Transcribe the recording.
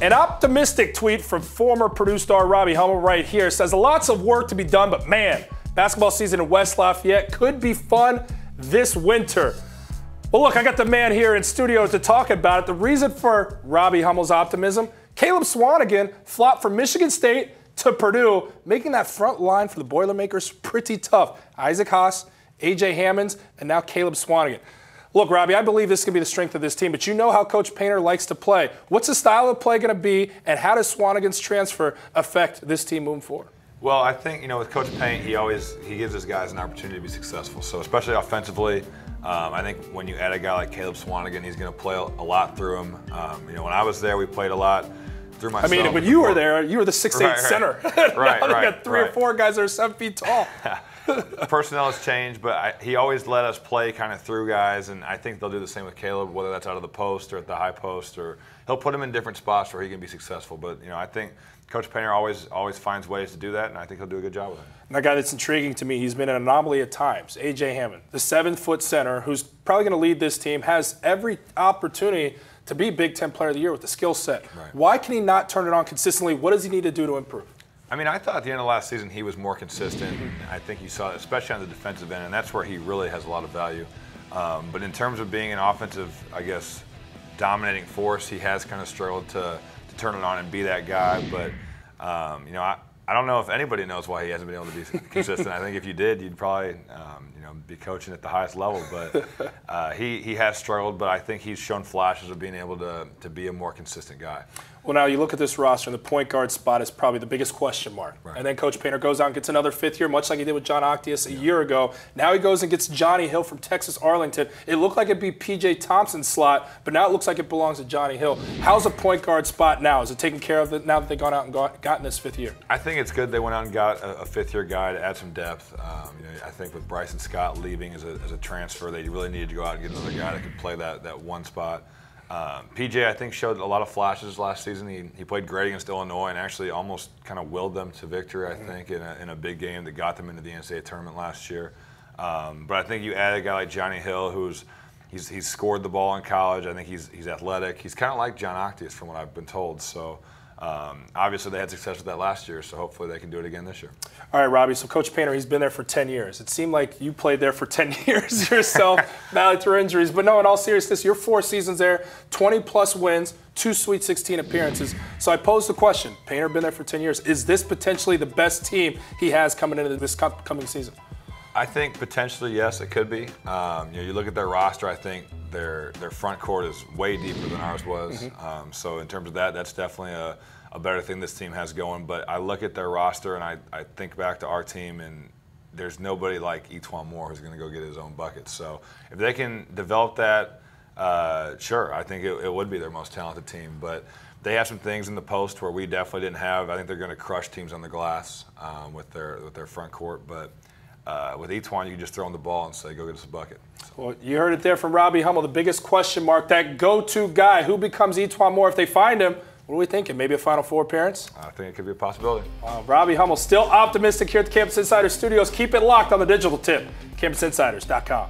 An optimistic tweet from former Purdue star Robbie Hummel right here says lots of work to be done, but man, basketball season in West Lafayette could be fun this winter. Well, look, I got the man here in studio to talk about it. The reason for Robbie Hummel's optimism, Caleb Swanigan flopped from Michigan State to Purdue, making that front line for the Boilermakers pretty tough. Isaac Haas, A.J. Hammond, and now Caleb Swanigan. Look, Robbie, I believe this can be the strength of this team, but you know how Coach Painter likes to play. What's the style of play going to be, and how does Swanigan's transfer affect this team moving forward? Well, I think, with Coach Paint, he gives his guys an opportunity to be successful. So especially offensively, I think when you add a guy like Caleb Swanigan, he's going to play a lot through him. When I was there, we played a lot through myself. I mean, when you were there, you were the 6'8" center. Right, now they got three or four guys that are 7 feet tall. Personnel has changed, but he always let us play kind of through guys, and I think they'll do the same with Caleb, whether that's out of the post or at the high post, or he'll put him in different spots where he can be successful. But I think Coach Painter always finds ways to do that, and I think he'll do a good job with it. And that guy that's intriguing to me, he's been an anomaly at times, A.J. Hammond, the 7-foot center who's probably going to lead this team, has every opportunity to be Big Ten Player of the Year with the skill set. Right. Why can he not turn it on consistently? What does he need to do to improve? I thought at the end of last season he was more consistent. I think you saw it, especially on the defensive end, and that's where he really has a lot of value. But in terms of being an offensive, dominating force, he has kind of struggled to turn it on and be that guy. But, I don't know if anybody knows why he hasn't been able to be consistent. I think if you did, you'd probably, be coaching at the highest level. But he has struggled, but I think he's shown flashes of being able to be a more consistent guy. Well, now you look at this roster, and the point guard spot is probably the biggest question mark. Right. And then Coach Painter goes out and gets another fifth year, much like he did with John Octius a year ago. Now he goes and gets Johnny Hill from Texas Arlington. It looked like it'd be P.J. Thompson's slot, but now it looks like it belongs to Johnny Hill. How's the point guard spot now? Is it taken care of now that they've gone out and gotten this fifth year? I think it's good they went out and got a fifth-year guy to add some depth. I think with Bryson Scott leaving as a transfer, they really needed to go out and get another guy that could play that one spot. PJ, I think, showed a lot of flashes last season. He played great against Illinois and actually almost kind of willed them to victory, I think, in a big game that got them into the NCAA tournament last year. But I think you add a guy like Johnny Hill, he's scored the ball in college. I think he's athletic. He's kind of like John Octius from what I've been told. So obviously they had success with that last year, so hopefully they can do it again this year. All right, Robbie, so Coach Painter, he's been there for 10 years. It seemed like you played there for 10 years yourself, battling through injuries. But no, in all seriousness, you're 4 seasons there, 20-plus wins, 2 Sweet 16 appearances. So I posed the question, Painter been there for 10 years. Is this potentially the best team he has coming into this coming season? I think potentially, yes, it could be. You look at their roster, I think their front court is way deeper than ours was. So in terms of that, that's definitely a better thing this team has going. But I look at their roster and I think back to our team, and there's nobody like E'Twaun Moore who's going to go get his own bucket. So if they can develop that, sure, I think it would be their most talented team. But they have some things in the post where we definitely didn't have. I think they're going to crush teams on the glass with their front court. But with E'Twaun, you can just throw him the ball and say, go get us a bucket. Well, you heard it there from Robbie Hummel, the biggest question mark, that go-to guy. Who becomes E'Twaun Moore if they find him? What are we thinking? Maybe a Final Four appearance? I think it could be a possibility. Robbie Hummel still optimistic here at the Campus Insiders studios. Keep it locked on the digital tip, CampusInsiders.com.